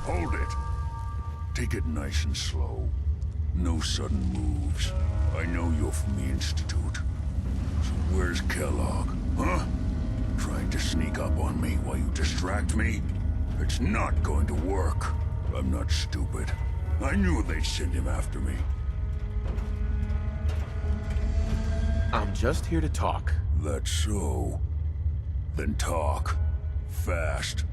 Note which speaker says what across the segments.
Speaker 1: Hold it. Take it nice and slow. No sudden moves. I know you're from the Institute. So where's Kellogg, huh? Trying to sneak up on me while you distract me? It's not going to work. I'm not stupid. I knew they'd send him after me.
Speaker 2: I'm just here to talk.
Speaker 1: That's so. Then talk. Fast.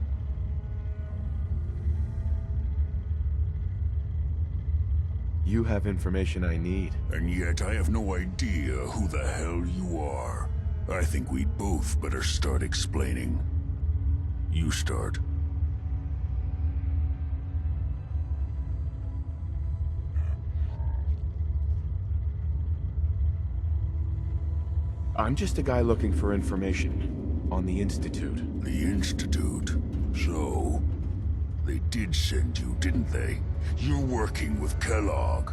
Speaker 2: You have information I need.
Speaker 1: And yet I have no idea who the hell you are. I think we'd both better start explaining. You start.
Speaker 2: I'm just a guy looking for information on the Institute.
Speaker 1: The Institute? So, they did send you, didn't they? You're working with Kellogg.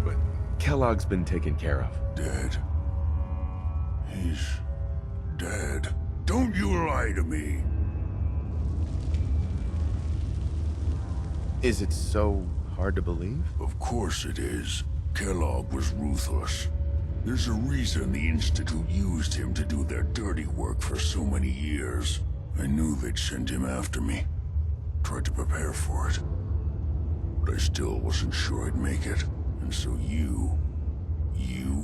Speaker 2: But Kellogg's been taken care of.
Speaker 1: Dead. He's dead. Don't you lie to me!
Speaker 2: Is it so hard to believe?
Speaker 1: Of course it is. Kellogg was ruthless. There's a reason the Institute used him to do their dirty work for so many years. I knew they'd send him after me. Tried to prepare for it. But I still wasn't sure I'd make it. And so you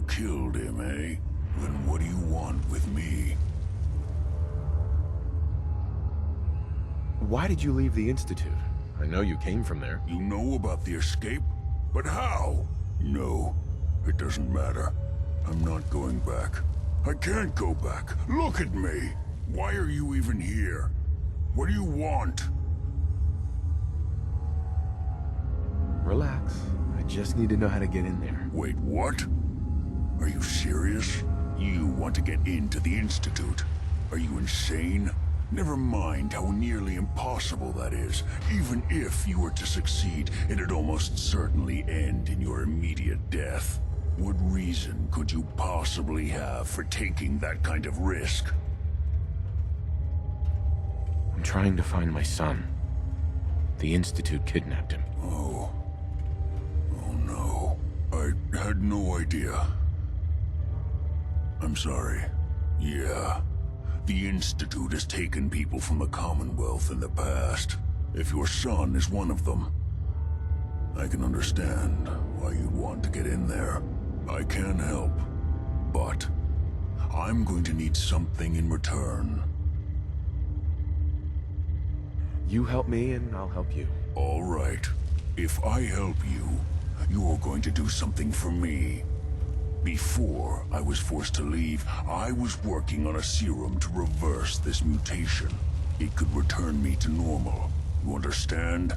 Speaker 1: killed him, eh? Then what do you want with me?
Speaker 2: Why did you leave the Institute? I know you came from there.
Speaker 1: You know about the escape? But how? No, it doesn't matter. I'm not going back. I can't go back. Look at me! Why are you even here? What do you want?
Speaker 2: Relax. I just need to know how to get in there.
Speaker 1: Wait, what? Are you serious? You want to get into the Institute? Are you insane? Never mind how nearly impossible that is. Even if you were to succeed, it'd almost certainly end in your immediate death. What reason could you possibly have for taking that kind of risk?
Speaker 2: I'm trying to find my son. The Institute kidnapped him.
Speaker 1: Oh. Oh no. I had no idea. I'm sorry. Yeah. The Institute has taken people from the Commonwealth in the past. If your son is one of them, I can understand why you'd want to get in there. I can help, but I'm going to need something in return.
Speaker 2: You help me and I'll help you.
Speaker 1: All right. If I help you, you're going to do something for me. Before I was forced to leave, I was working on a serum to reverse this mutation. It could return me to normal. You understand?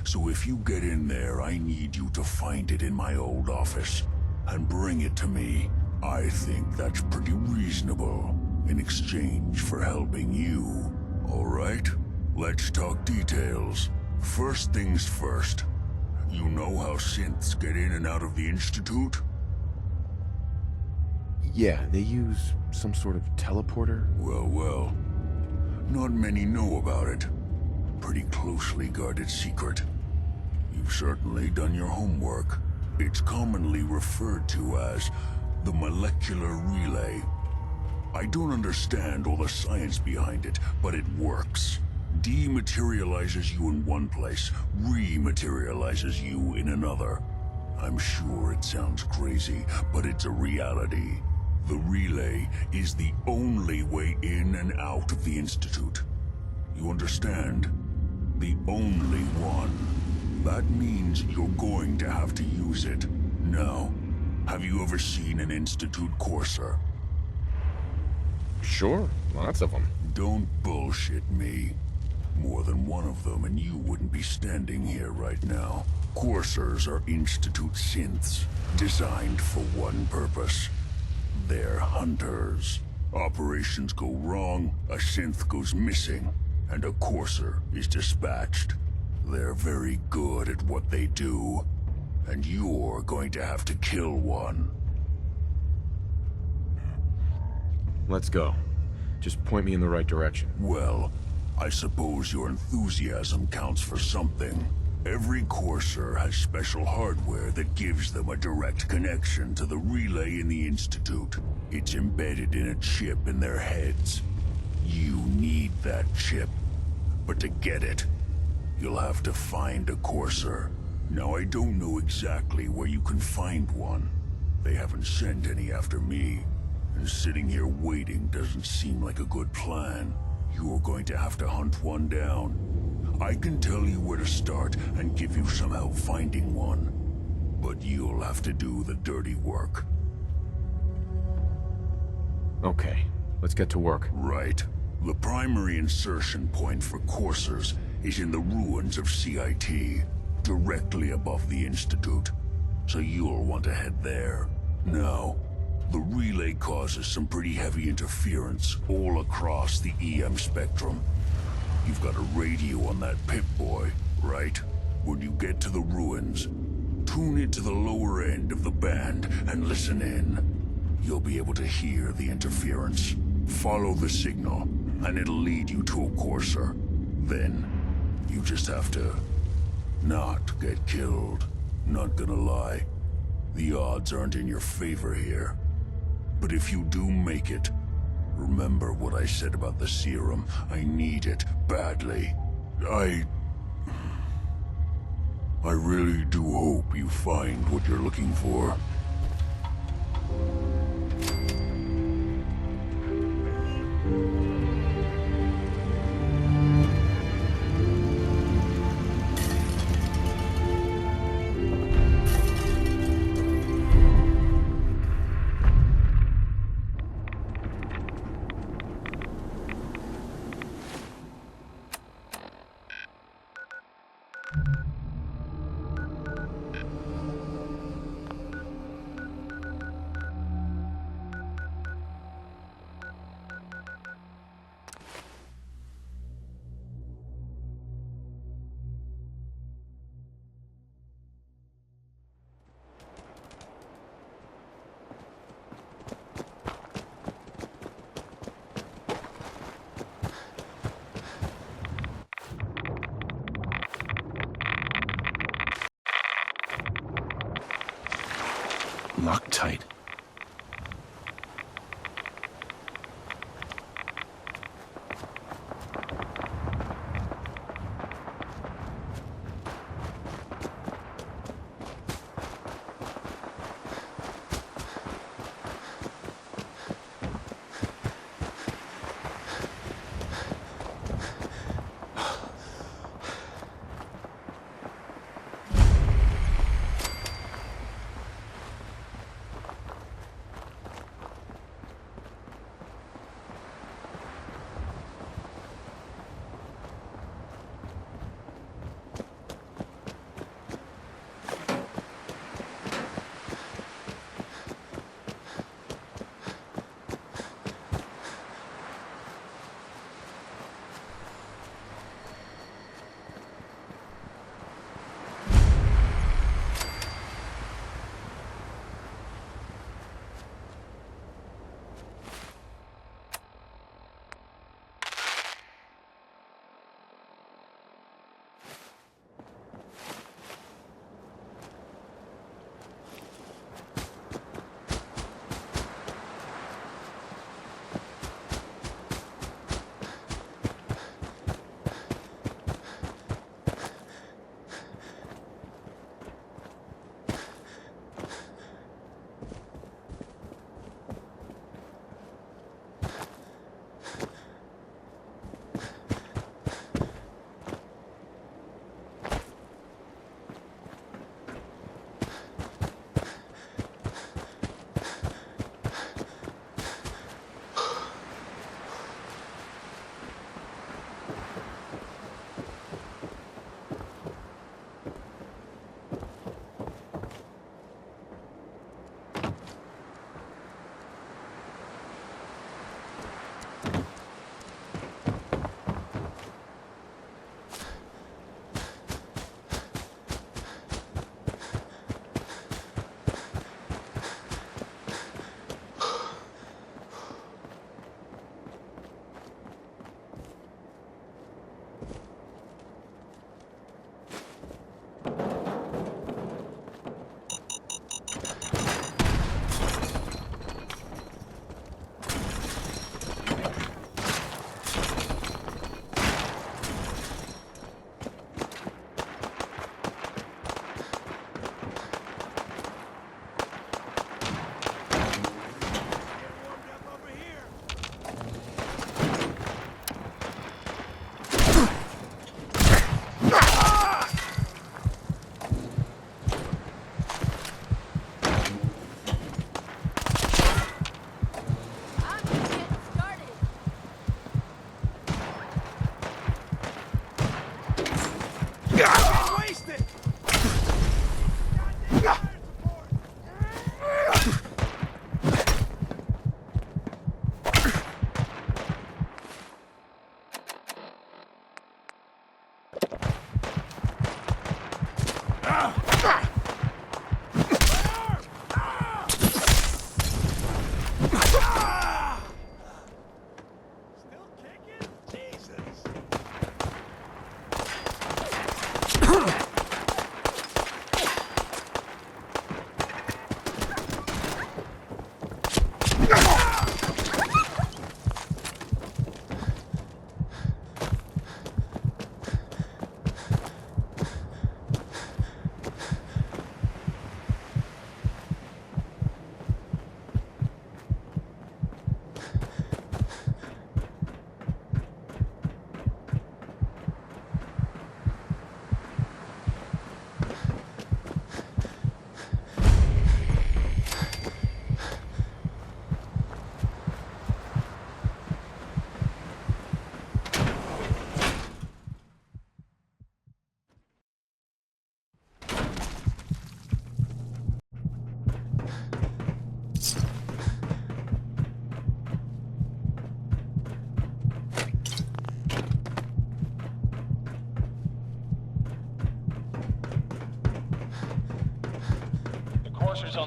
Speaker 1: So if you get in there, I need you to find it in my old office. and bring it to me. I think that's pretty reasonable in exchange for helping you. All right? Let's talk details. First things first. You know how synths get in and out of the Institute?
Speaker 2: Yeah, they use some sort of teleporter.
Speaker 1: Well. Not many know about it. Pretty closely guarded secret. You've certainly done your homework. It's commonly referred to as the molecular relay. I don't understand all the science behind it, but it works. Dematerializes you in one place, rematerializes you in another. I'm sure it sounds crazy, but it's a reality. The relay is the only way in and out of the Institute. You understand? The only one. That means you're going to have to use it. Now, have you ever seen an Institute courser?
Speaker 2: Sure, lots of them.
Speaker 1: Don't bullshit me. More than one of them and you wouldn't be standing here right now. Coursers are Institute synths, designed for one purpose. They're hunters. Operations go wrong, a synth goes missing, and a courser is dispatched. They're very good at what they do, and you're going to have to kill one.
Speaker 2: Let's go. Just point me in the right direction.
Speaker 1: Well, I suppose your enthusiasm counts for something. Every courser has special hardware that gives them a direct connection to the relay in the Institute. It's embedded in a chip in their heads. You need that chip. But to get it, you'll have to find a courser. Now, I don't know exactly where you can find one. They haven't sent any after me. And sitting here waiting doesn't seem like a good plan. You're going to have to hunt one down. I can tell you where to start and give you some help finding one. But you'll have to do the dirty work.
Speaker 2: Okay, let's get to work.
Speaker 1: Right. The primary insertion point for coursers is in the ruins of CIT, directly above the Institute. So you'll want to head there. Now, the relay causes some pretty heavy interference all across the EM spectrum. You've got a radio on that Pip-Boy, right? When you get to the ruins, tune it to the lower end of the band and listen in. You'll be able to hear the interference. Follow the signal, and it'll lead you to a courser. Then, you just have to not get killed. Not gonna lie, the odds aren't in your favor here. But if you do make it, remember what I said about the serum. I need it badly. I really do hope you find what you're looking for.
Speaker 2: Locked tight.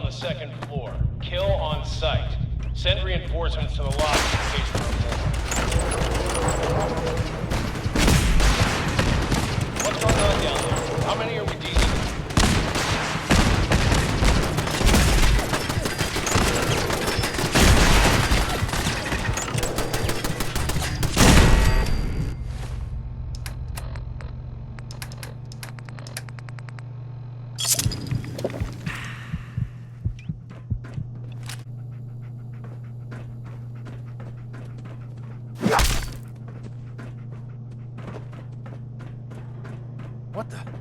Speaker 3: the second floor. Kill on sight. Send reinforcements to the lobby in case there are more. What's going on down there? How many are we dealing with?
Speaker 4: What the?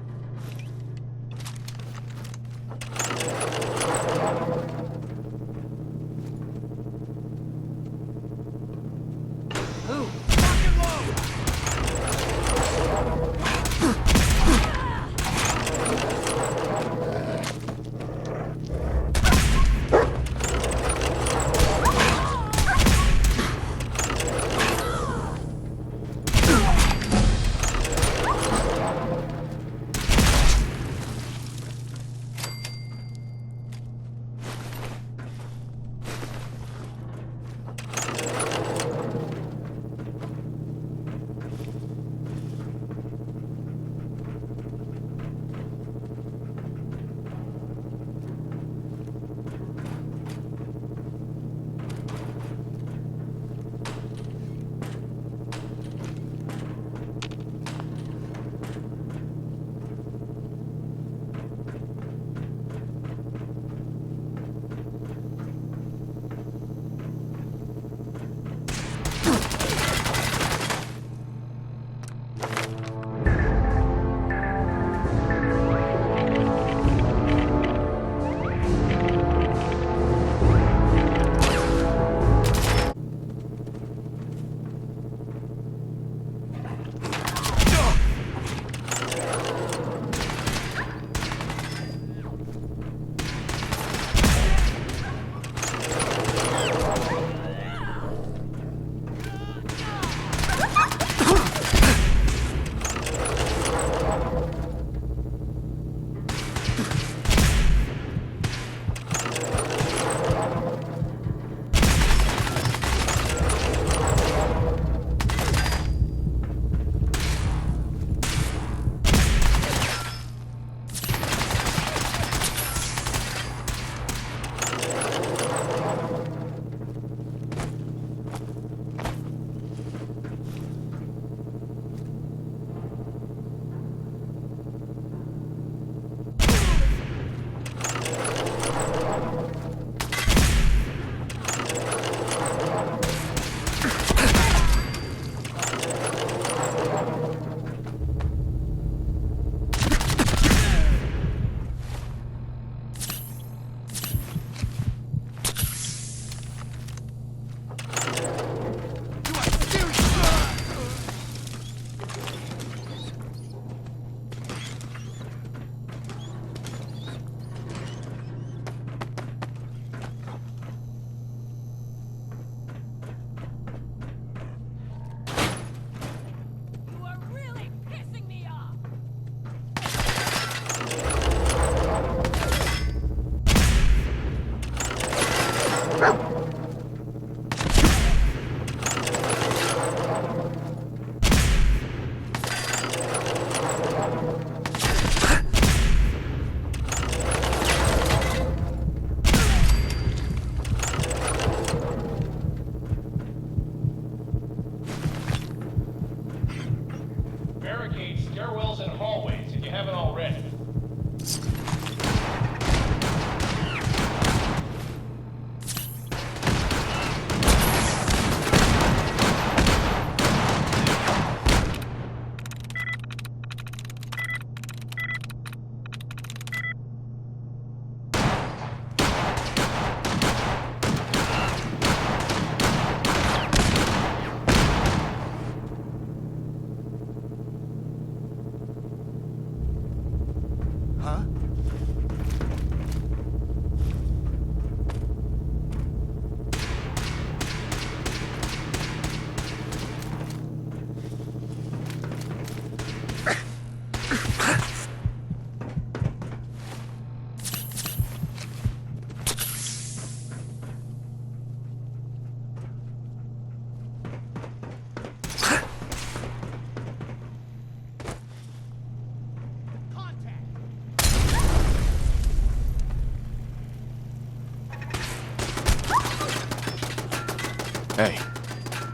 Speaker 2: Hey,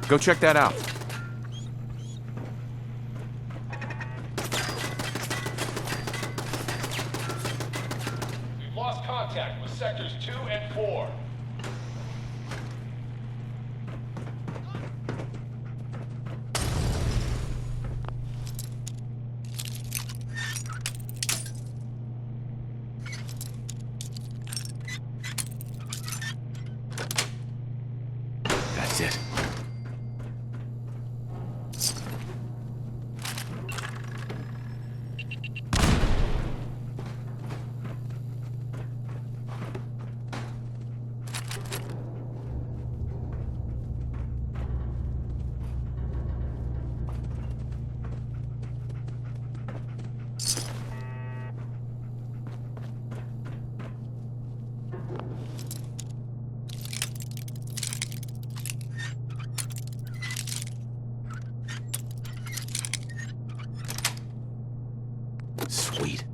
Speaker 2: go check that out.
Speaker 3: We've lost contact with sectors 2 and 4.
Speaker 2: That's it. Sweet.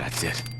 Speaker 2: That's it.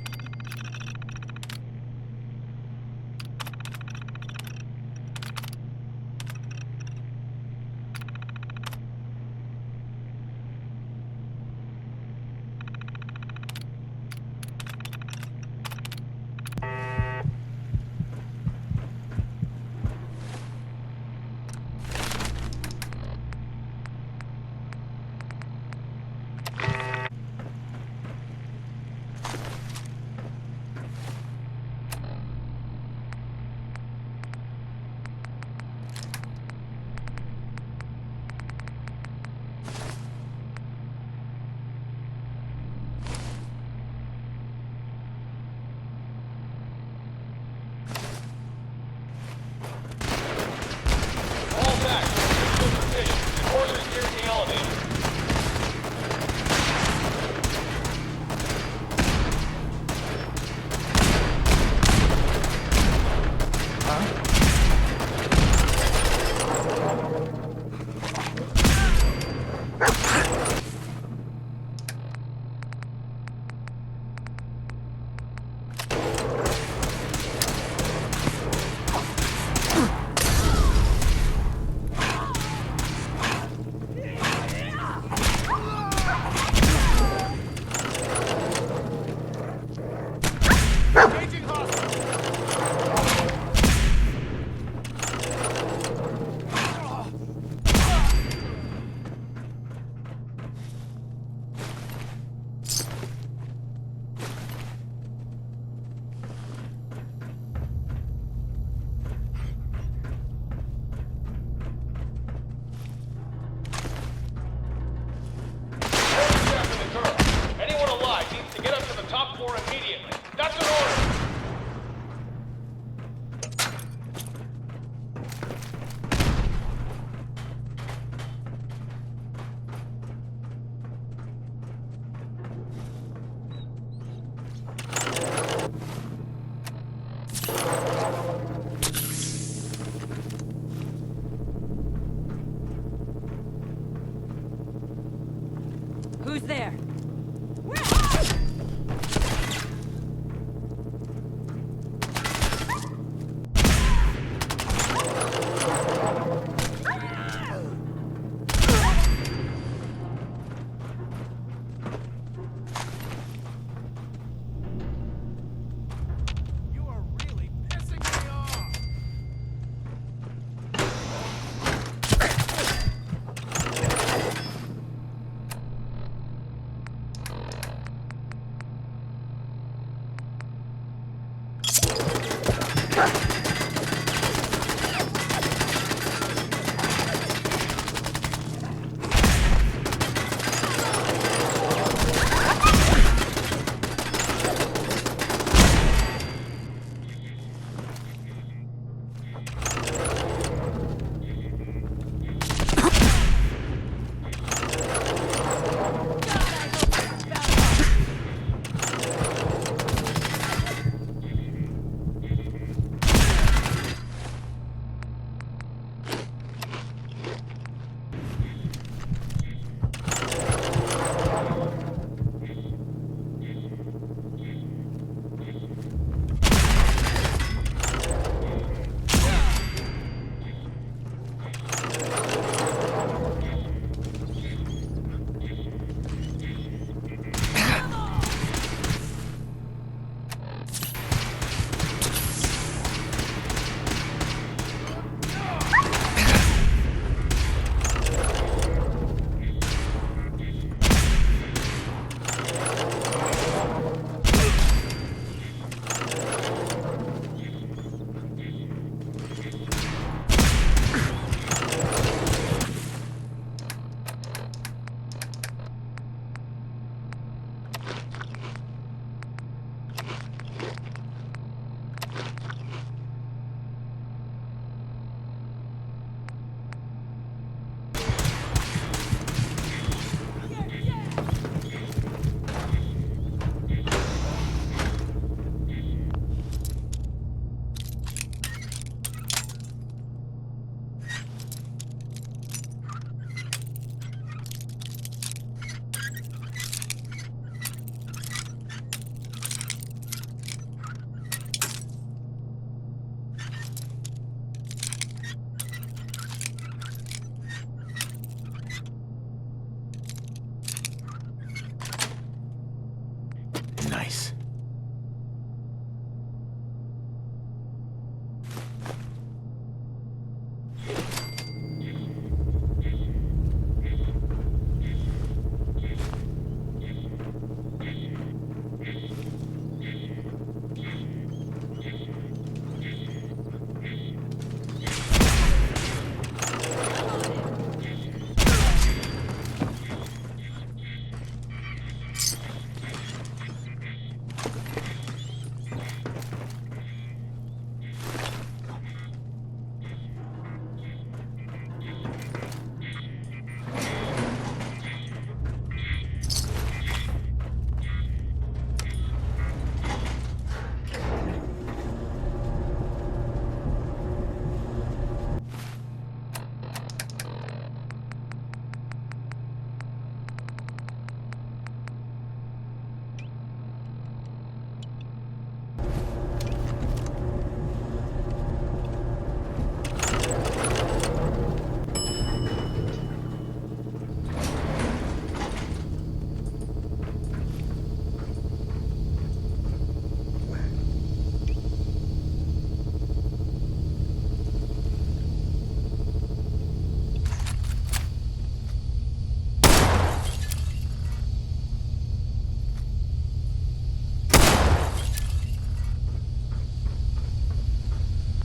Speaker 2: Nice.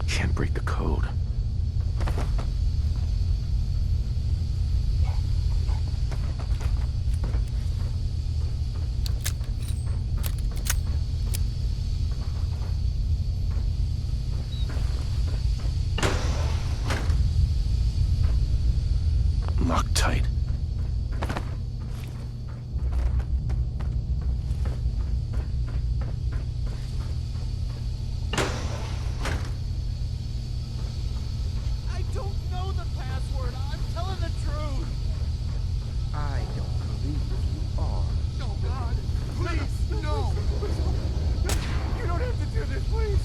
Speaker 2: Can't break the code. Loctite.
Speaker 4: I don't know the password. I'm telling the truth.
Speaker 5: I don't believe you are.
Speaker 4: No, God. Please, no. You don't have to do this, please.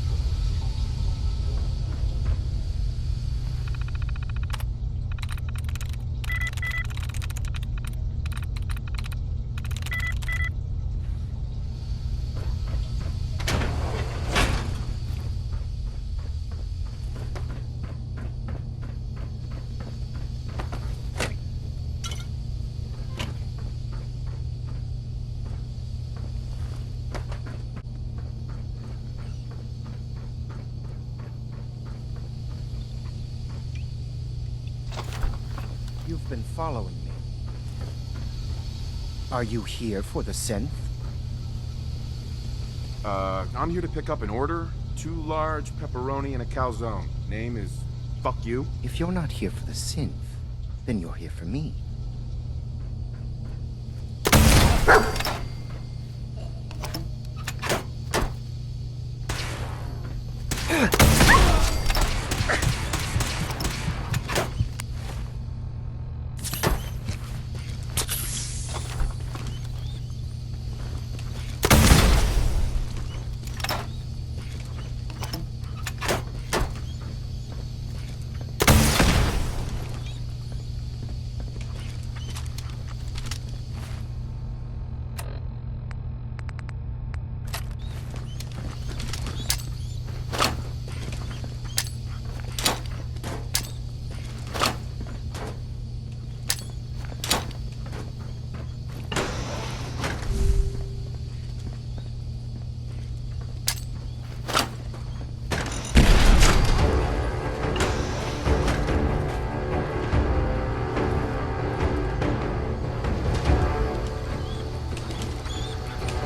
Speaker 5: You've been following me. Are you here for the synth?
Speaker 6: I'm here to pick up an order. 2 large pepperoni and a calzone. Name is Fuck You.
Speaker 5: If you're not here for the synth, then you're here for me.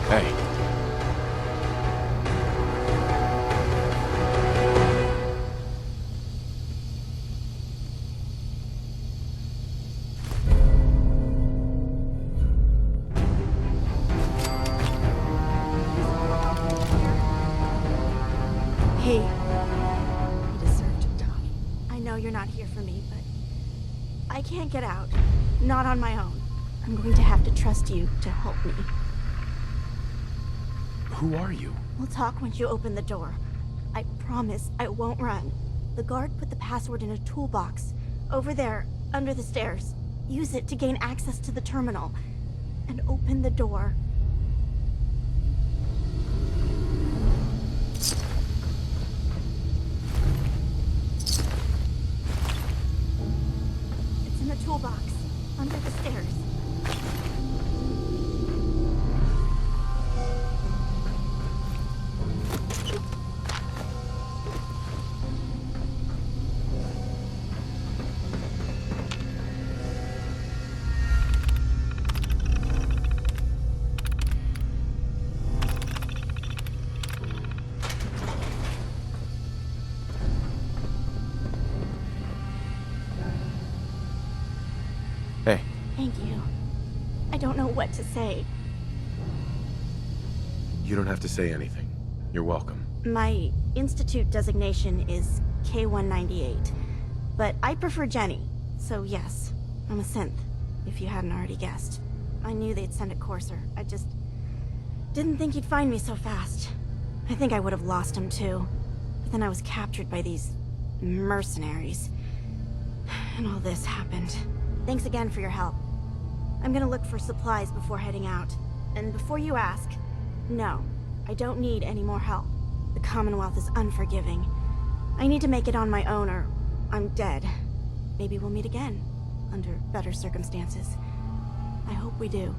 Speaker 2: Hey.
Speaker 7: Hey, you deserve to die. I know you're not here for me, but I can't get out. Not on my own. I'm going to have to trust you to help me.
Speaker 2: Who are you?
Speaker 7: We'll talk once you open the door. I promise I won't run. The guard put the password in a toolbox. Over there, under the stairs. Use it to gain access to the terminal. And open the door. I don't know what to say.
Speaker 2: You don't have to say anything. You're welcome.
Speaker 7: My Institute designation is K-198, but I prefer Jenny, so yes, I'm a synth, if you hadn't already guessed. I knew they'd send a courser. I just didn't think he'd find me so fast. I think I would have lost him too, but then I was captured by these mercenaries. And all this happened. Thanks again for your help. I'm gonna look for supplies before heading out. And before you ask, no, I don't need any more help. The Commonwealth is unforgiving. I need to make it on my own or I'm dead. Maybe we'll meet again, under better circumstances. I hope we do.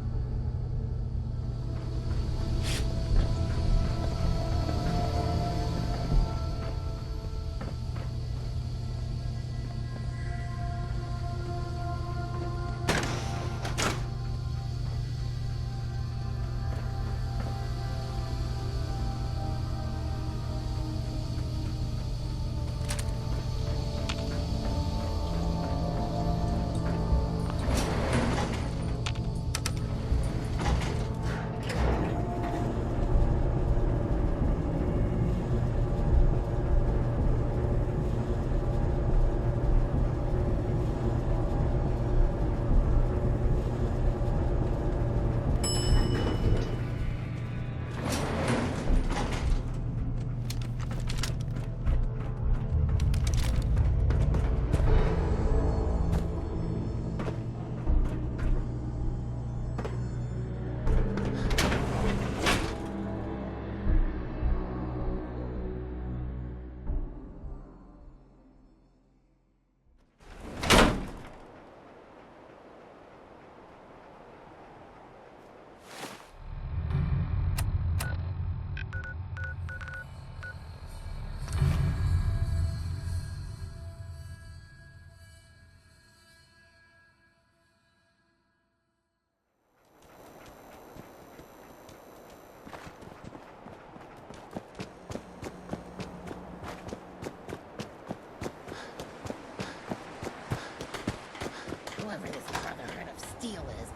Speaker 8: Whoever this Brotherhood of Steel is.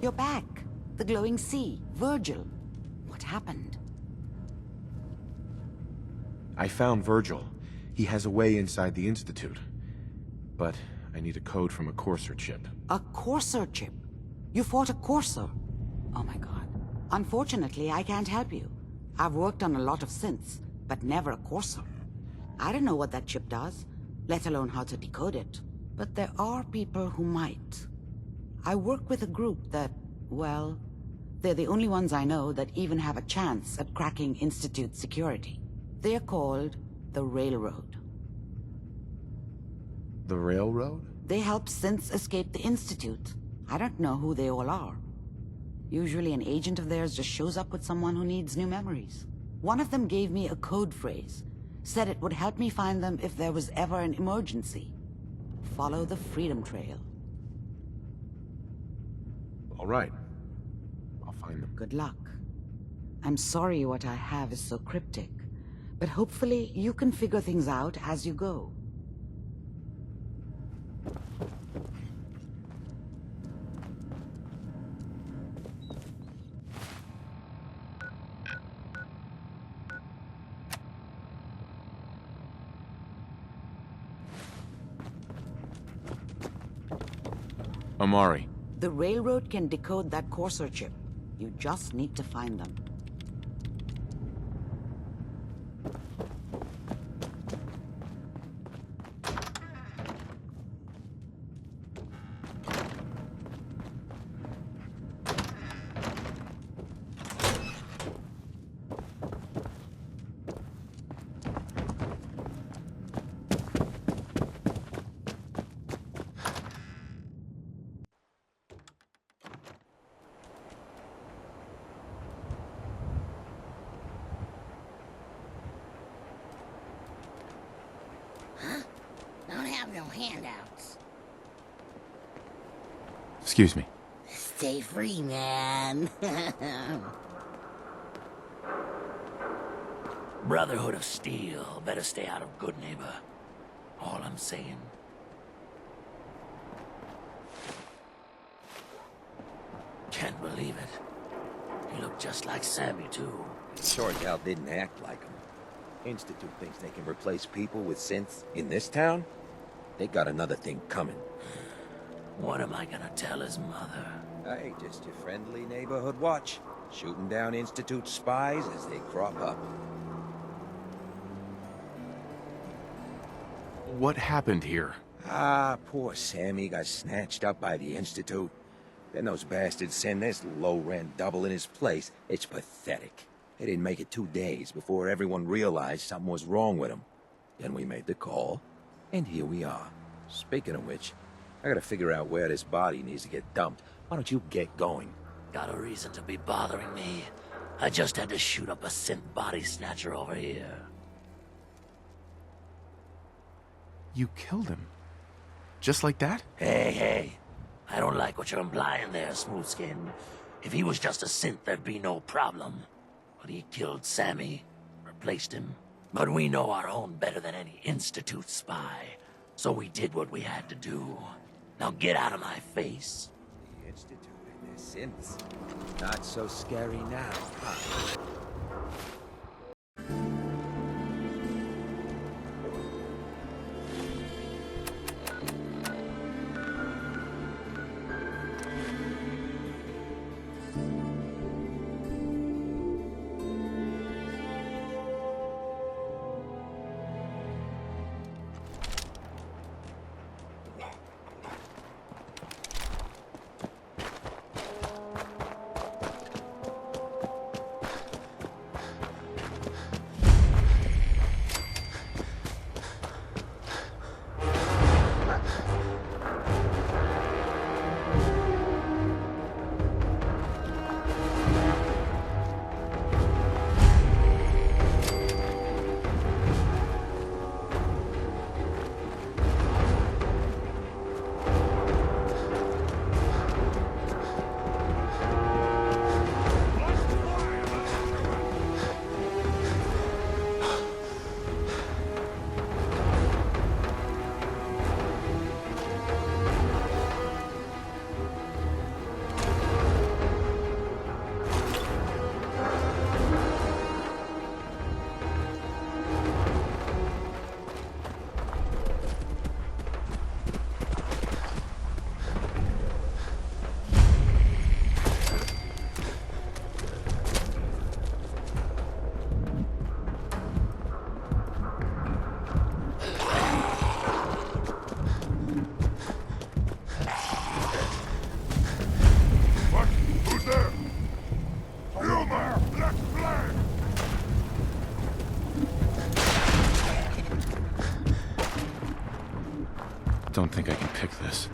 Speaker 8: You're back. The glowing sea. Virgil. What happened?
Speaker 2: I found Virgil. He has a way inside the Institute. But I need a code from a Courser chip.
Speaker 8: A Courser chip? You fought a Courser? Oh my god. Unfortunately, I can't help you. I've worked on a lot of synths, but never a Courser. I don't know what that chip does, let alone how to decode it. But there are people who might. I work with a group that, well, they're the only ones I know that even have a chance at cracking Institute security. They're called the Railroad.
Speaker 2: The Railroad?
Speaker 8: They help synths escape the Institute. I don't know who they all are. Usually an agent of theirs just shows up with someone who needs new memories. One of them gave me a code phrase. Said it would help me find them if there was ever an emergency. Follow the Freedom Trail.
Speaker 2: All right. I'll find them.
Speaker 8: Good luck. I'm sorry what I have is so cryptic, but hopefully you can figure things out as you go.
Speaker 2: Amari.
Speaker 8: The Railroad can decode that Courser chip. You just need to find them.
Speaker 9: Don't have no handouts.
Speaker 2: Excuse me.
Speaker 9: Stay free, man.
Speaker 10: Brotherhood of Steel better stay out of Good Neighbor. All I'm saying. Can't believe it. He looked just like Sammy, too.
Speaker 5: Sorgal didn't act like him. Institute thinks they can replace people with synths in this town? They got another thing coming.
Speaker 10: What am I gonna tell his mother?
Speaker 5: Hey, just your friendly neighborhood watch. Shooting down Institute spies as they crop up.
Speaker 2: What happened here?
Speaker 5: Ah, poor Sammy got snatched up by the Institute. Then those bastards send this low-rent double in his place. It's pathetic. They didn't make it 2 days before everyone realized something was wrong with him. Then we made the call, and here we are. Speaking of which, I gotta figure out where this body needs to get dumped. Why don't you get going?
Speaker 10: Got a reason to be bothering me. I just had to shoot up a synth body snatcher over here.
Speaker 2: You killed him? Just like that?
Speaker 10: Hey. I don't like what you're implying there, Smoothskin. If he was just a synth, there'd be no problem. But he killed Sammy, replaced him. But we know our own better than any Institute spy. So we did what we had to do. Now get out of my face.
Speaker 5: The Institute and their synths. Not so scary now, huh?
Speaker 2: Don't think I can pick this.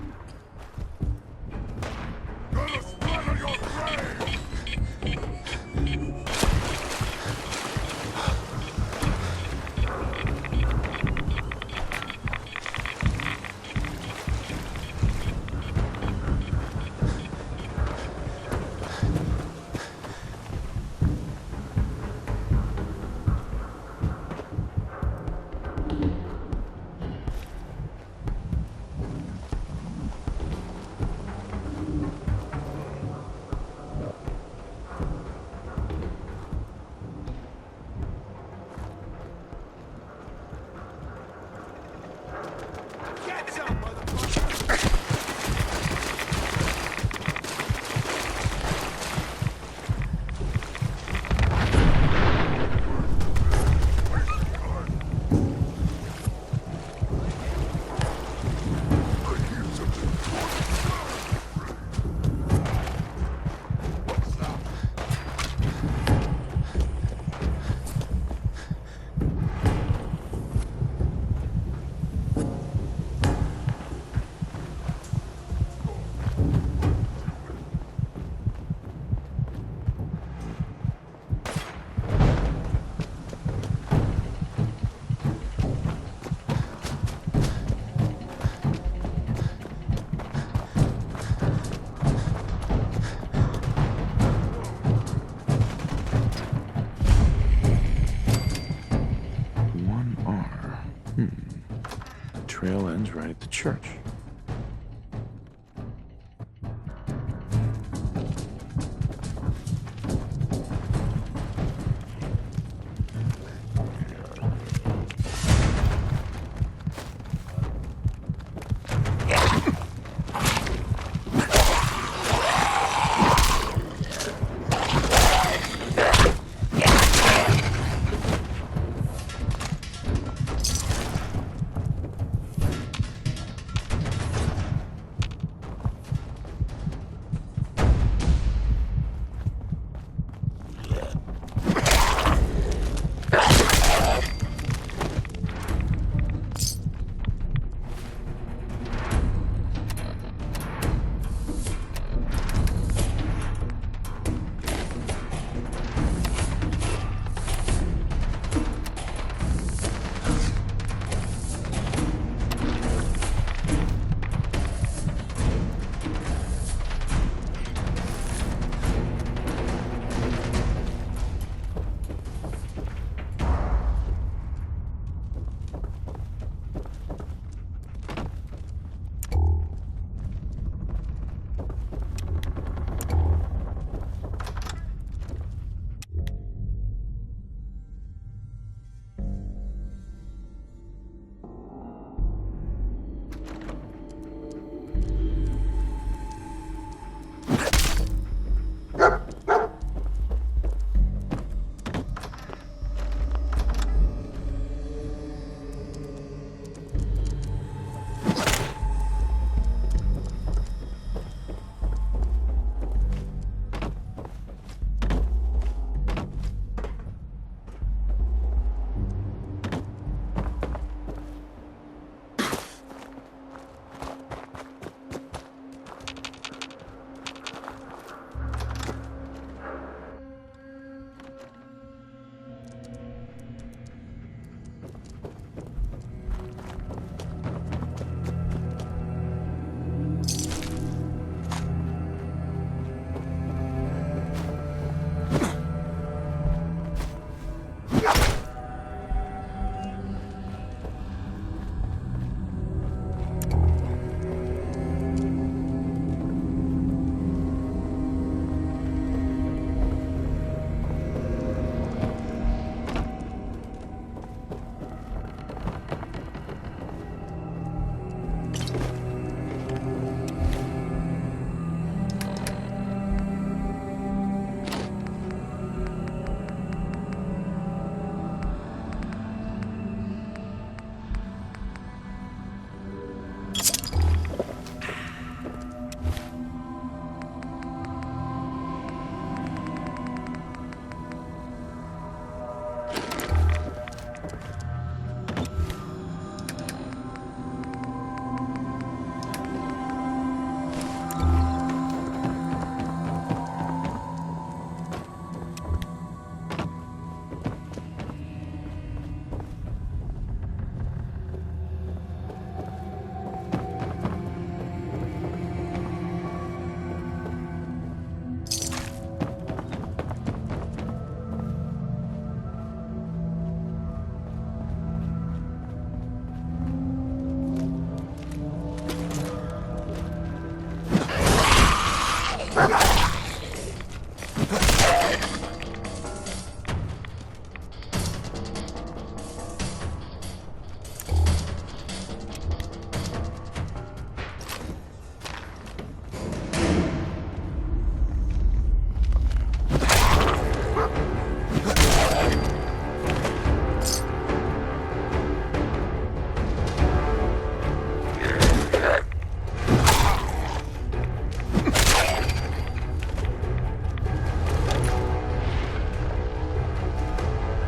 Speaker 2: trail ends right at the church.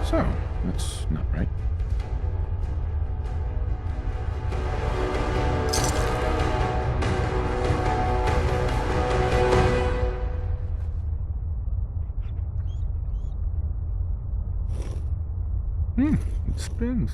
Speaker 2: So, that's not right. It spins.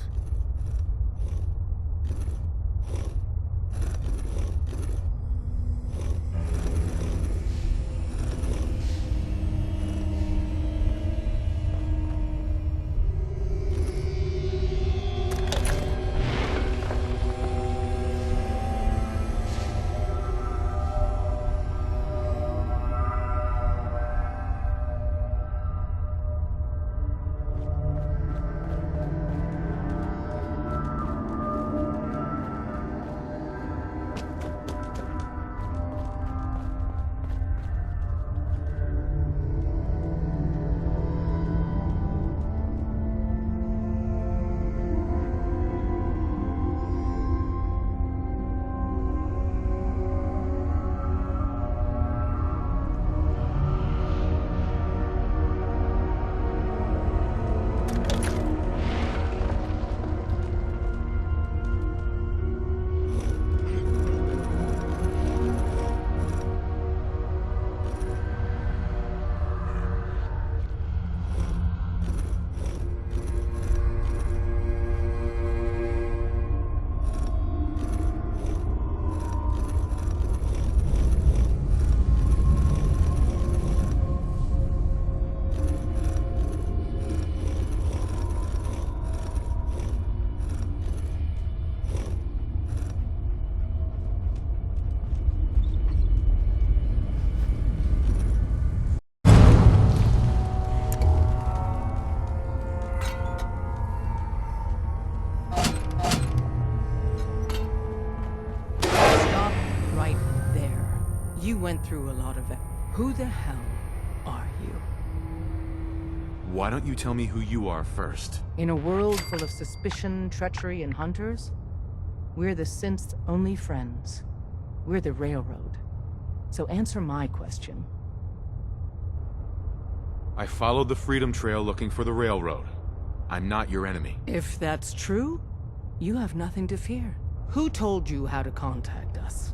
Speaker 11: You went through a lot of it. Who the hell are you?
Speaker 2: Why don't you tell me who you are first?
Speaker 11: In a world full of suspicion, treachery, and hunters, we're the synth's only friends. We're the Railroad. So answer my question.
Speaker 2: I followed the Freedom Trail looking for the Railroad. I'm not your enemy.
Speaker 11: If that's true, you have nothing to fear. Who told you how to contact us?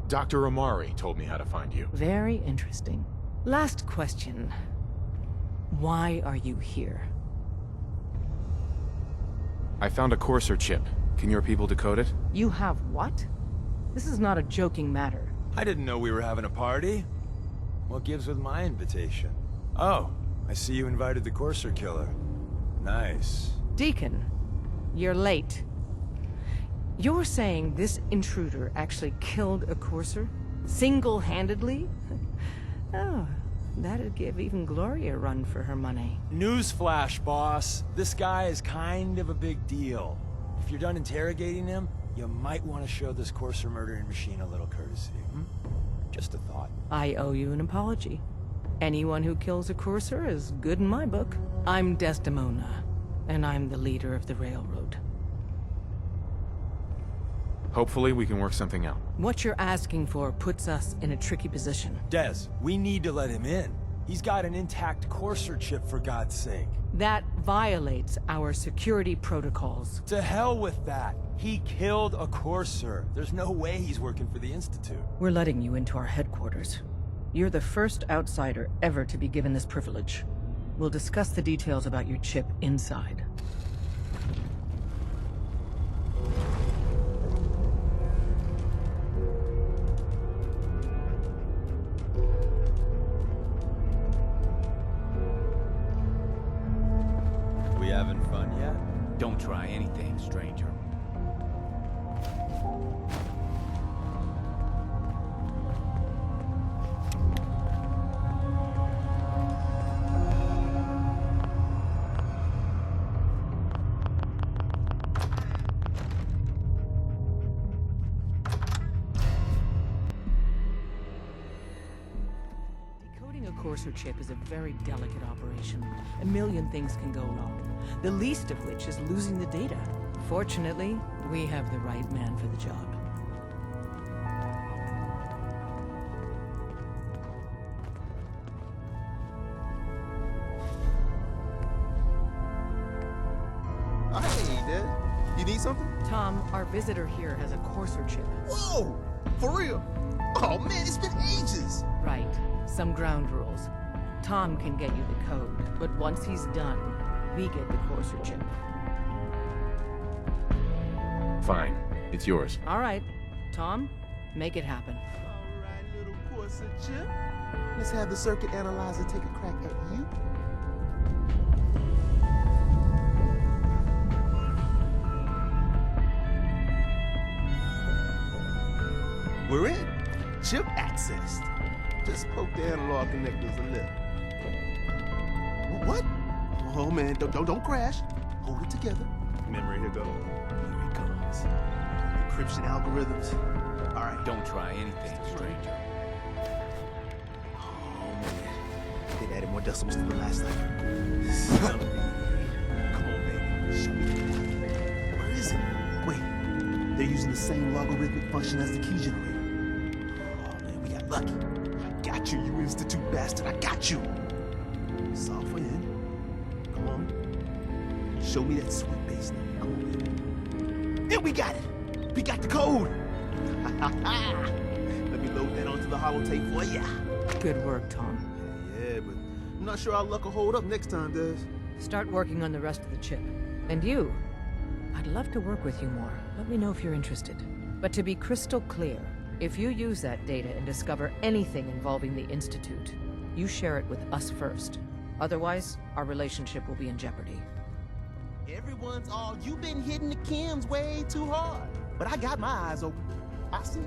Speaker 2: Dr. Amari told me how to find you.
Speaker 11: Very interesting. Last question. Why are you here?
Speaker 2: I found a Courser chip. Can your people decode it?
Speaker 11: You have what? This is not a joking matter.
Speaker 12: I didn't know we were having a party. What gives with my invitation? Oh, I see you invited the Courser killer. Nice.
Speaker 11: Deacon, you're late. You're saying this intruder actually killed a Courser? Single-handedly? Oh, that'd give even Gloria a run for her money.
Speaker 12: Newsflash, boss. This guy is kind of a big deal. If you're done interrogating him, you might want to show this Courser murdering machine a little courtesy. Just a thought.
Speaker 11: I owe you an apology. Anyone who kills a Courser is good in my book. I'm Desdemona, and I'm the leader of the Railroad.
Speaker 2: Hopefully we can work something out.
Speaker 11: What you're asking for puts us in a tricky position.
Speaker 12: Des, we need to let him in. He's got an intact Courser chip, for God's sake.
Speaker 11: That violates our security protocols.
Speaker 12: To hell with that. He killed a Courser. There's no way he's working for the Institute.
Speaker 11: We're letting you into our headquarters. You're the first outsider ever to be given this privilege. We'll discuss the details about your chip inside.
Speaker 12: We having fun yet?
Speaker 13: Don't try anything, stranger.
Speaker 11: Decoding a Courser chip is a very delicate operation. A million things can go wrong, the least of which is losing the data. Fortunately, we have the right man for the job.
Speaker 6: Hey, Dad. You need something?
Speaker 11: Tom, our visitor here has a Courser chip.
Speaker 6: Whoa! For real? Oh man, it's been ages!
Speaker 11: Right. Some ground rules. Tom can get you the code, but once he's done, we get the Courser chip.
Speaker 2: Fine. It's yours.
Speaker 11: All right. Tom, make it happen.
Speaker 14: All right, little Courser chip. Let's have the circuit analyzer take a crack at you. We're in. Chip accessed. Just poke the analog connectors a little. What? Oh man, don't crash. Hold it together. Memory, here goes. Here it comes. Encryption algorithms. All right.
Speaker 13: Don't try anything, stranger.
Speaker 14: Oh man, they added more decimals to the last letter. Come on, baby. Show me. Where is it? Wait, they're using the same logarithmic function as the key generator. Oh man, we got lucky. I got you, you Institute bastard. I got you. Software in. Come on. Show me that sweet bass note. Come on, baby. And we got it. We got the code. Let me load that onto the holotape for ya.
Speaker 11: Good work, Tom.
Speaker 14: Yeah, but I'm not sure our luck will hold up next time, Des.
Speaker 11: Start working on the rest of the chip. And you, I'd love to work with you more. Let me know if you're interested. But to be crystal clear, if you use that data and discover anything involving the Institute, you share it with us first. Otherwise, our relationship will be in jeopardy.
Speaker 14: Everyone's all, you've been hitting the chems way too hard. But I got my eyes open. I see.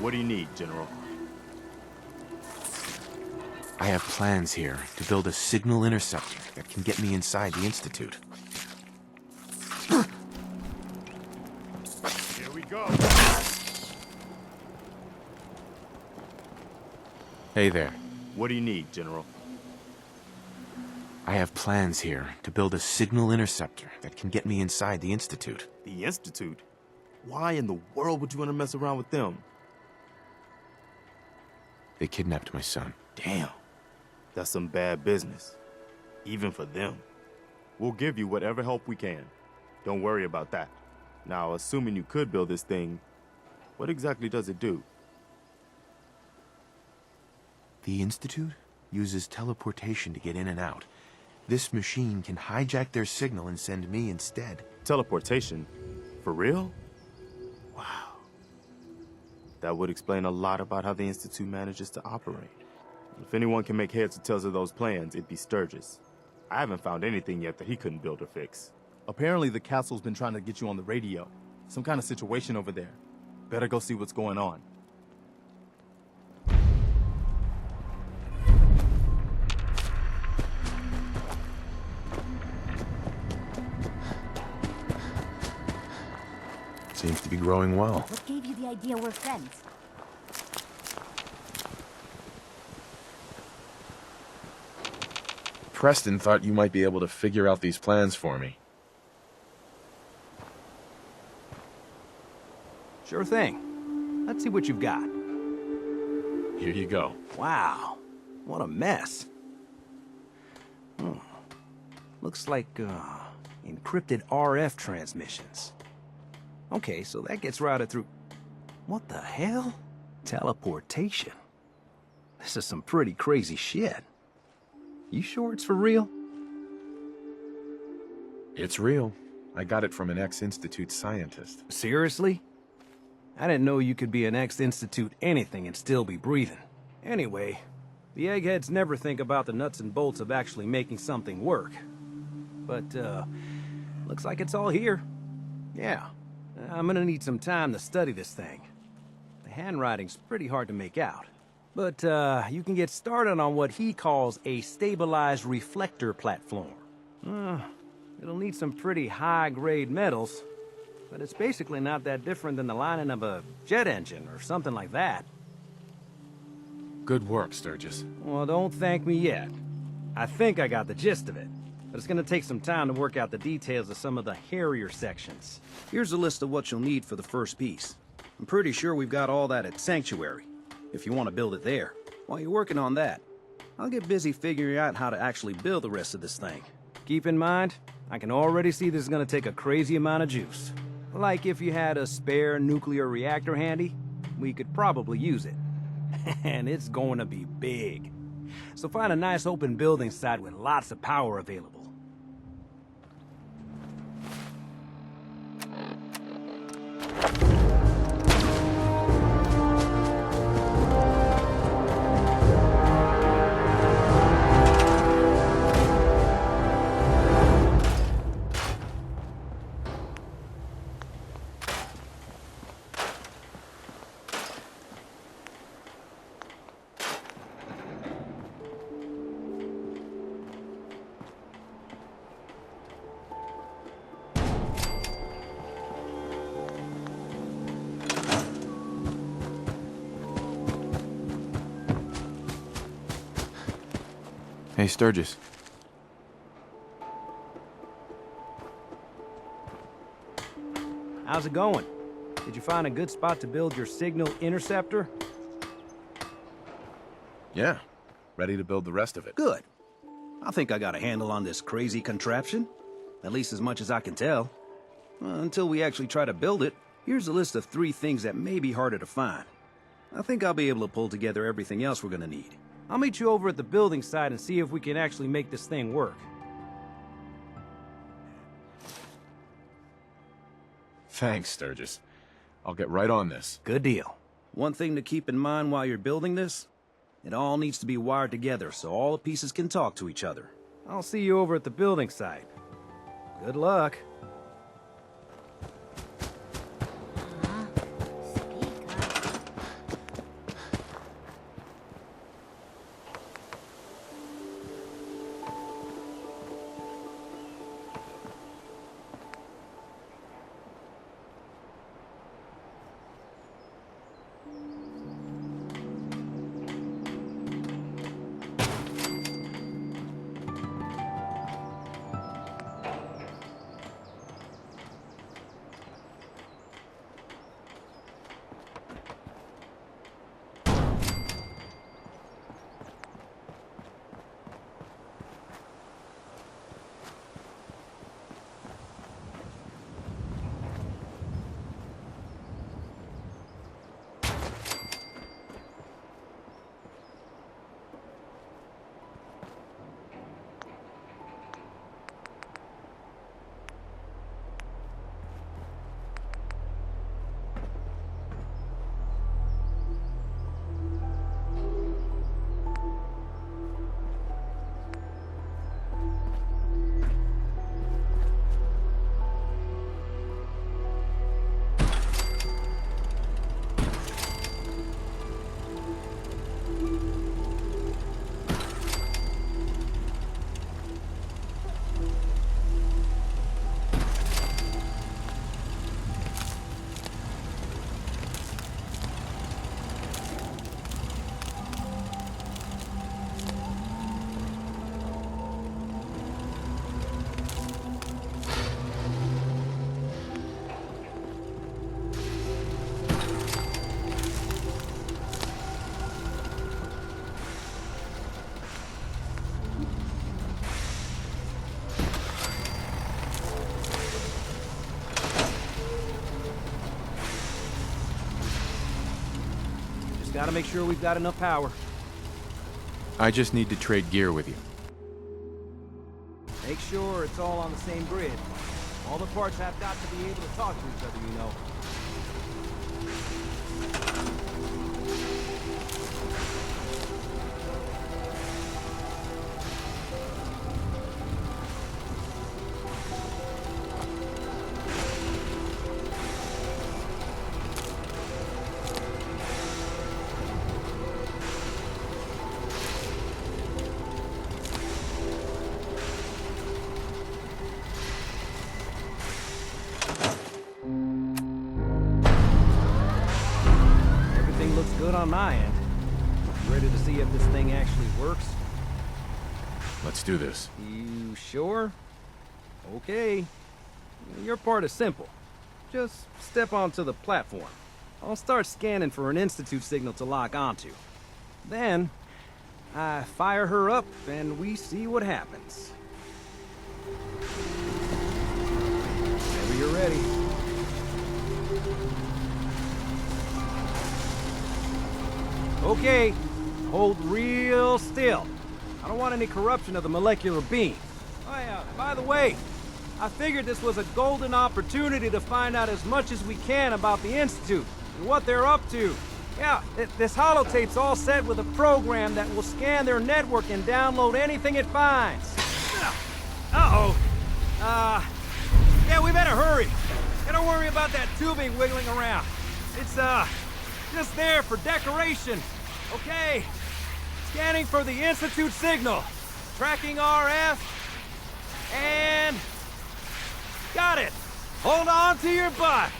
Speaker 13: What do you need, General?
Speaker 2: I have plans here to build a signal interceptor that can get me inside the Institute.
Speaker 6: Here we go.
Speaker 2: Hey there.
Speaker 13: What do you need, General?
Speaker 2: I have plans here to build a signal interceptor that can get me inside the Institute.
Speaker 13: The Institute? Why in the world would you want to mess around with them?
Speaker 2: They kidnapped my son.
Speaker 13: Damn. That's some bad business. Even for them. We'll give you whatever help we can. Don't worry about that. Now, assuming you could build this thing, what exactly does it do?
Speaker 2: The Institute uses teleportation to get in and out. This machine can hijack their signal and send me instead.
Speaker 13: Teleportation? For real? Wow. That would explain a lot about how the Institute manages to operate. If anyone can make heads or tails of those plans, it'd be Sturgis. I haven't found anything yet that he couldn't build or fix.
Speaker 14: Apparently the castle's been trying to get you on the radio. Some kind of situation over there. Better go see what's going on.
Speaker 2: Seems to be growing well.
Speaker 9: What gave you the idea we're friends?
Speaker 2: Preston thought you might be able to figure out these plans for me.
Speaker 15: Sure thing. Let's see what you've got.
Speaker 2: Here you go.
Speaker 15: Wow. What a mess. Looks like, encrypted RF transmissions. Okay, so that gets routed through... What the hell? Teleportation. This is some pretty crazy shit. You sure it's for real?
Speaker 2: It's real. I got it from an ex-Institute scientist.
Speaker 15: Seriously? I didn't know you could be an ex-Institute anything and still be breathing. Anyway, the eggheads never think about the nuts and bolts of actually making something work. But, looks like it's all here. Yeah. I'm gonna need some time to study this thing. The handwriting's pretty hard to make out. But, you can get started on what he calls a stabilized reflector platform. It'll need some pretty high-grade metals, but it's basically not that different than the lining of a jet engine or something like that.
Speaker 2: Good work, Sturgis.
Speaker 15: Well, don't thank me yet. I think I got the gist of it, but it's gonna take some time to work out the details of some of the hairier sections. Here's a list of what you'll need for the first piece. I'm pretty sure we've got all that at Sanctuary, if you want to build it there. While you're working on that, I'll get busy figuring out how to actually build the rest of this thing. Keep in mind, I can already see this is gonna take a crazy amount of juice. Like if you had a spare nuclear reactor handy, we could probably use it. And it's going to be big. So find a nice open building site with lots of power available.
Speaker 2: Hey, Sturgis.
Speaker 15: How's it going? Did you find a good spot to build your signal interceptor?
Speaker 2: Yeah. Ready to build the rest of it.
Speaker 15: Good. I think I got a handle on this crazy contraption. At least as much as I can tell. Until we actually try to build it, here's a list of 3 things that may be harder to find. I think I'll be able to pull together everything else we're gonna need. I'll meet you over at the building site and see if we can actually make this thing work.
Speaker 2: Thanks, Sturgis. I'll get right on this.
Speaker 15: Good deal. One thing to keep in mind while you're building this, it all needs to be wired together so all the pieces can talk to each other. I'll see you over at the building site. Good luck. gotta make sure we've got enough power.
Speaker 2: I just need to trade gear with you.
Speaker 15: Make sure it's all on the same grid. All the parts have got to be able to talk to each other, you know. Looks good on my end. You ready to see if this thing actually works?
Speaker 2: Let's do this.
Speaker 15: You sure? Okay. Your part is simple. Just step onto the platform. I'll start scanning for an Institute signal to lock onto. Then, I fire her up and we see what happens. Whenever you're ready. Okay, hold real still. I don't want any corruption of the molecular beam. Oh yeah, by the way, I figured this was a golden opportunity to find out as much as we can about the Institute and what they're up to. Yeah, this holotape's all set with a program that will scan their network and download anything it finds. Uh-oh. Yeah, we better hurry. And don't worry about that tubing wiggling around. It's, just there for decoration. Okay. Scanning for the Institute signal. Tracking RF. And... got it. Hold on to your butt.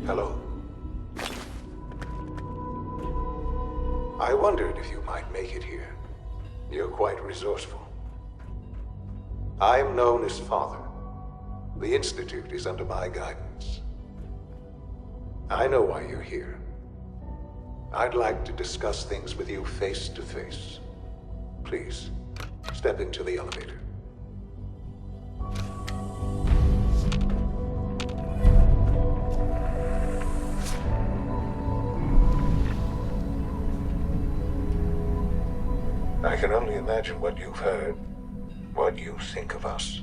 Speaker 16: Hello. I wondered if you might make it here. You're quite resourceful. I'm known as Father. The Institute is under my guidance. I know why you're here. I'd like to discuss things with you face to face. Please, step into the elevator. I can only imagine what you've heard, what you think of us.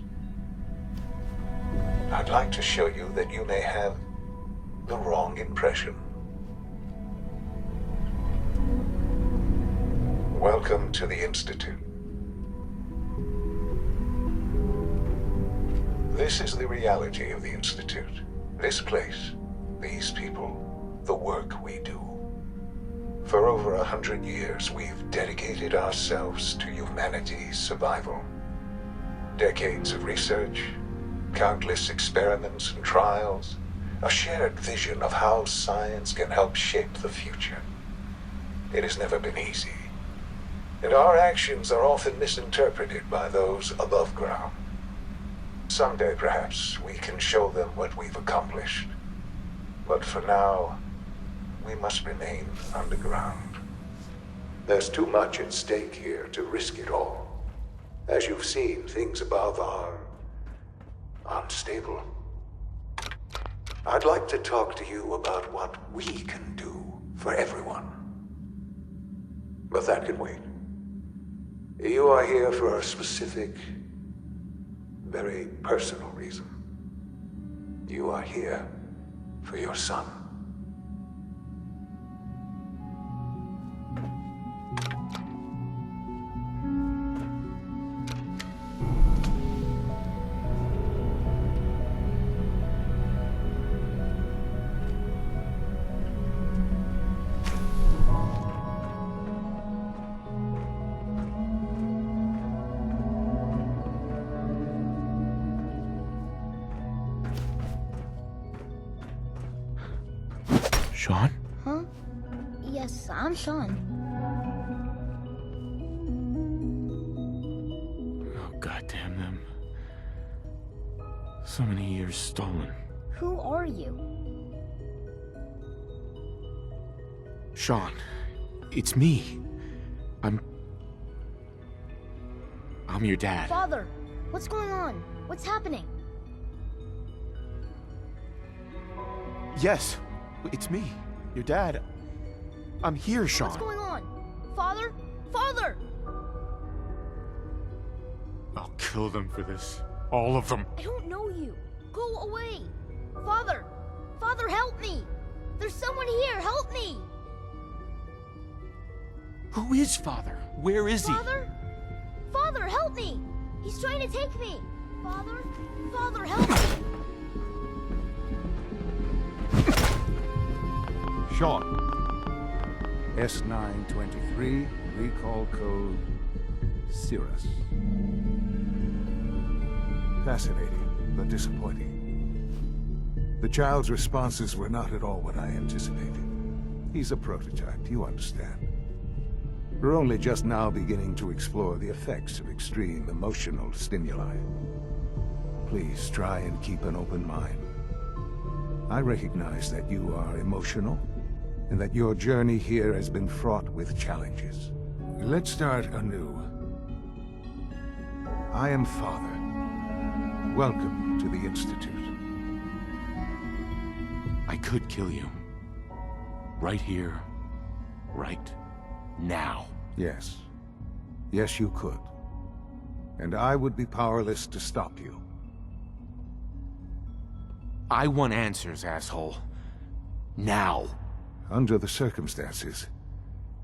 Speaker 16: I'd like to show you that you may have the wrong impression. Welcome to the Institute. This is the reality of the Institute. This place, these people, the work we do. For over 100 years, we've dedicated ourselves to humanity's survival. Decades of research, countless experiments and trials, a shared vision of how science can help shape the future. It has never been easy, and our actions are often misinterpreted by those above ground. Someday, perhaps, we can show them what we've accomplished. But for now, we must remain underground. There's too much at stake here to risk it all. As you've seen, things above are unstable. I'd like to talk to you about what we can do for everyone. But that can wait. You are here for a specific, very personal reason. You are here for your son.
Speaker 2: Sean?
Speaker 17: Huh? Yes, I'm Sean.
Speaker 2: Oh, goddamn them. So many years stolen.
Speaker 17: Who are you?
Speaker 2: Sean, it's me. I'm your dad.
Speaker 17: Father, what's going on? What's happening?
Speaker 2: Yes, it's me, your dad. I'm here, Sean.
Speaker 17: What's going on? Father? Father!
Speaker 2: I'll kill them for this. All of them.
Speaker 17: I don't know you. Go away. Father! Father, help me! There's someone here. Help me!
Speaker 2: Who is Father? Where is he?
Speaker 17: Father? Father, help me! He's trying to take me! Father? Father, help me!
Speaker 18: Sean. S923, recall code Cirrus. Fascinating, but disappointing. The child's responses were not at all what I anticipated. He's a prototype, you understand. We're only just now beginning to explore the effects of extreme emotional stimuli. Please try and keep an open mind. I recognize that you are emotional, and that your journey here has been fraught with challenges. Let's start anew. I am Father. Welcome to the Institute.
Speaker 2: I could kill you. Right here. Right now.
Speaker 18: Yes. Yes, you could. And I would be powerless to stop you.
Speaker 2: I want answers, asshole. Now.
Speaker 18: Under the circumstances,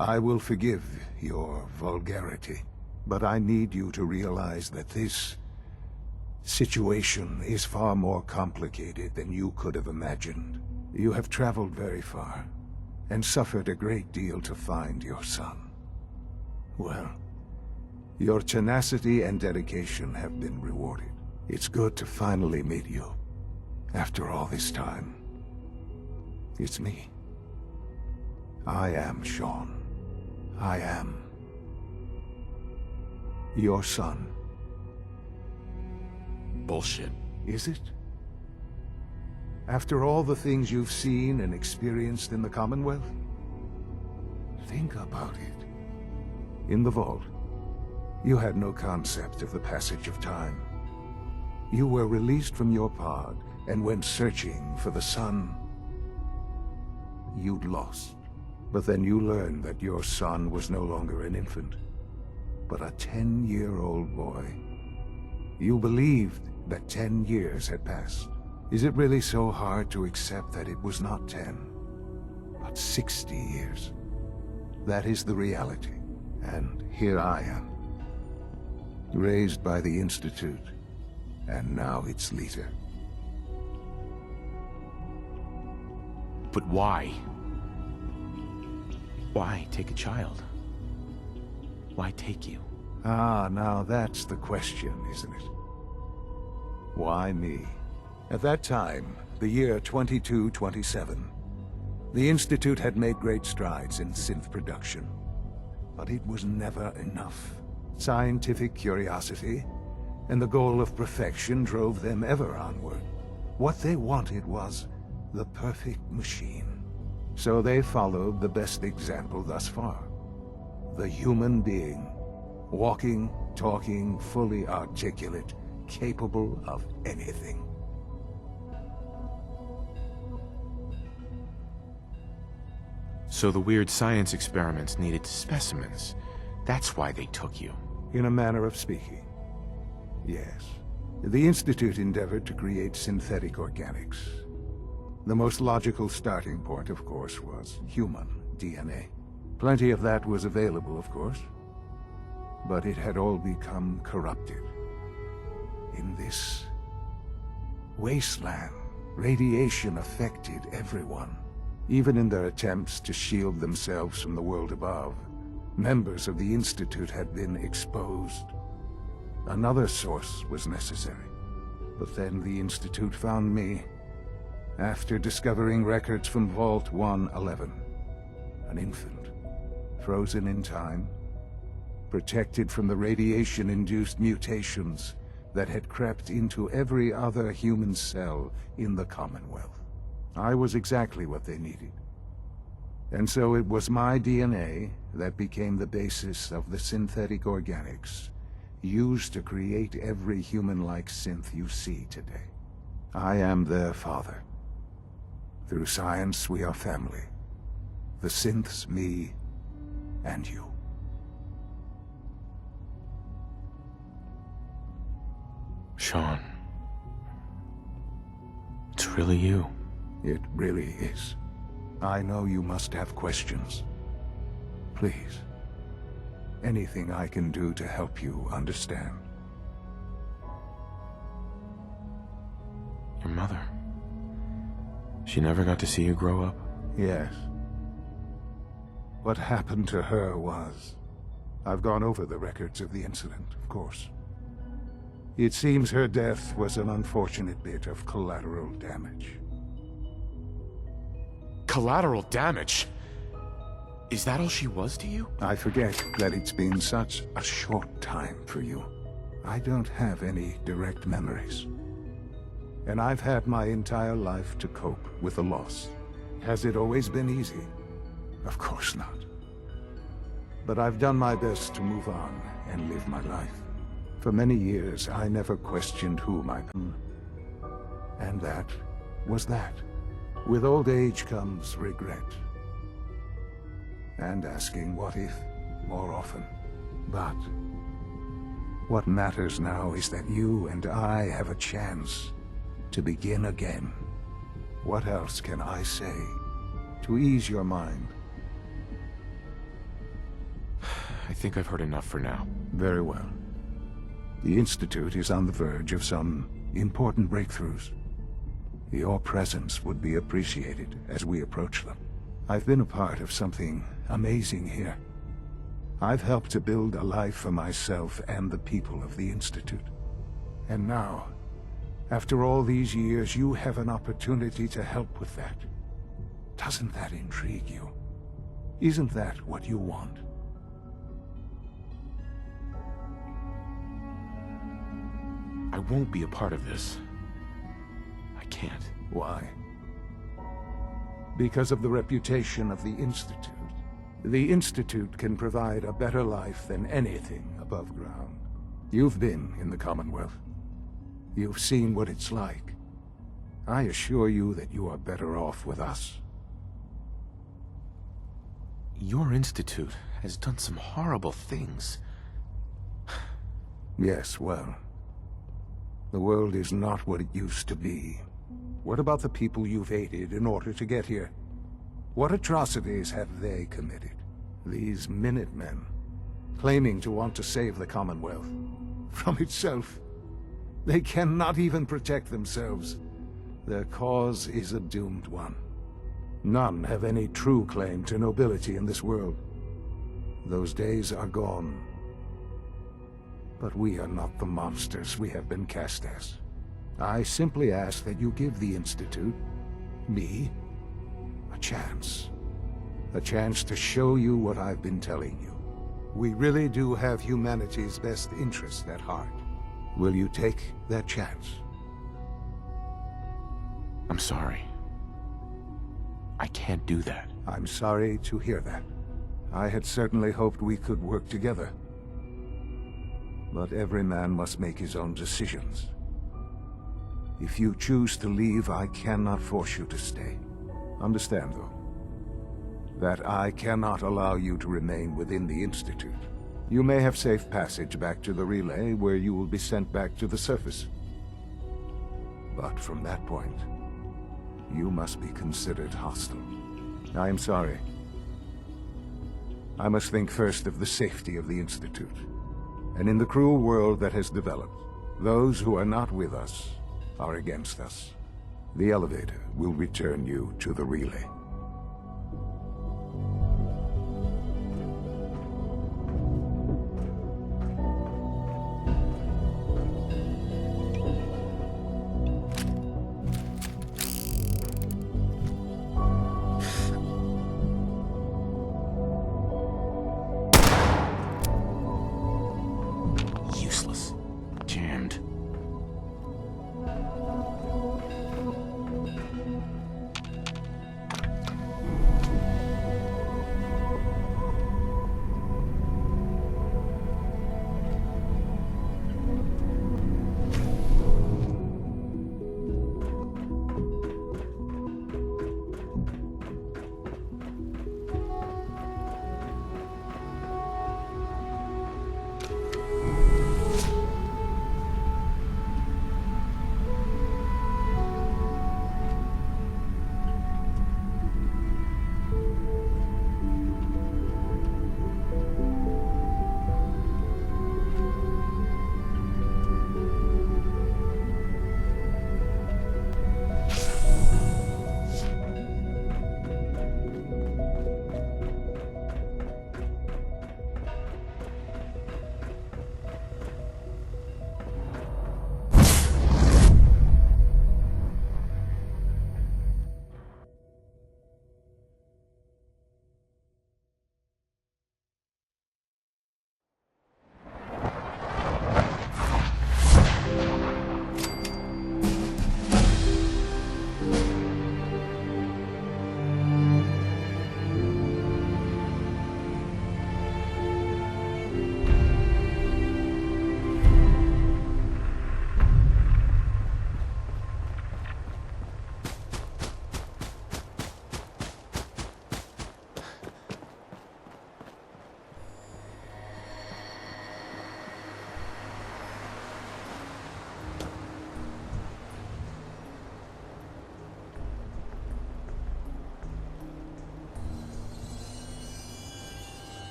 Speaker 18: I will forgive your vulgarity. But I need you to realize that this situation is far more complicated than you could have imagined. You have traveled very far, and suffered a great deal to find your son. Well, your tenacity and dedication have been rewarded. It's good to finally meet you, after all this time. It's me. I am Sean. I am your son.
Speaker 2: Bullshit.
Speaker 18: Is it? After all the things you've seen and experienced in the Commonwealth? Think about it. In the vault, you had no concept of the passage of time. You were released from your pod and went searching for the son you'd lost. But then you learned that your son was no longer an infant, but a 10-year-old boy. You believed that 10 years had passed. Is it really so hard to accept that it was not 10, but 60 years? That is the reality. And here I am, raised by the Institute, and now its leader.
Speaker 2: But why? Why take a child? Why take you?
Speaker 18: Ah, now that's the question, isn't it? Why me? At that time, the year 2227, the Institute had made great strides in synth production. But it was never enough. Scientific curiosity and the goal of perfection drove them ever onward. What they wanted was the perfect machine. So they followed the best example thus far. The human being. Walking, talking, fully articulate, capable of anything.
Speaker 2: So the weird science experiments needed specimens. That's why they took you.
Speaker 18: In a manner of speaking, yes. The Institute endeavored to create synthetic organics. The most logical starting point, of course, was human DNA. Plenty of that was available, of course. But it had all become corrupted. In this wasteland, radiation affected everyone. Even in their attempts to shield themselves from the world above, members of the Institute had been exposed. Another source was necessary. But then the Institute found me after discovering records from Vault 111. An infant, frozen in time, protected from the radiation-induced mutations that had crept into every other human cell in the Commonwealth. I was exactly what they needed. And so it was my DNA that became the basis of the synthetic organics used to create every human-like synth you see today. I am their father. Through science, we are family. The synths, me, and you.
Speaker 2: Sean. It's really you.
Speaker 18: It really is. I know you must have questions. Please. Anything I can do to help you understand.
Speaker 2: Your mother. She never got to see you grow up?
Speaker 18: Yes. What happened to her was... I've gone over the records of the incident, of course. It seems her death was an unfortunate bit of collateral damage.
Speaker 2: Collateral damage? Is that all she was to you?
Speaker 18: I forget that it's been such a short time for you. I don't have any direct memories. And I've had my entire life to cope with the loss. Has it always been easy? Of course not. But I've done my best to move on and live my life. For many years, I never questioned whom I am. And that was that. With old age comes regret. And asking what if more often. But what matters now is that you and I have a chance to begin again. What else can I say to ease your mind?
Speaker 2: I think I've heard enough for now.
Speaker 18: Very well. The Institute is on the verge of some important breakthroughs. Your presence would be appreciated as we approach them. I've been a part of something amazing here. I've helped to build a life for myself and the people of the Institute. And now, after all these years, you have an opportunity to help with that. Doesn't that intrigue you? Isn't that what you want?
Speaker 2: I won't be a part of this. I can't.
Speaker 18: Why? Because of the reputation of the Institute. The Institute can provide a better life than anything above ground. You've been in the Commonwealth. You've seen what it's like. I assure you that you are better off with us.
Speaker 2: Your Institute has done some horrible things.
Speaker 18: Yes, well, the world is not what it used to be. What about the people you've aided in order to get here? What atrocities have they committed? These Minutemen, claiming to want to save the Commonwealth from itself. They cannot even protect themselves. Their cause is a doomed one. None have any true claim to nobility in this world. Those days are gone. But we are not the monsters we have been cast as. I simply ask that you give the Institute, me, a chance. A chance to show you what I've been telling you. We really do have humanity's best interest at heart. Will you take that chance?
Speaker 2: I'm sorry. I can't do that.
Speaker 18: I'm sorry to hear that. I had certainly hoped we could work together. But every man must make his own decisions. If you choose to leave, I cannot force you to stay. Understand, though. that I cannot allow you to remain within the Institute. You may have safe passage back to the relay, where you will be sent back to the surface. But from that point, you must be considered hostile. I am sorry. I must think first of the safety of the Institute. And in the cruel world that has developed, those who are not with us are against us. The elevator will return you to the relay.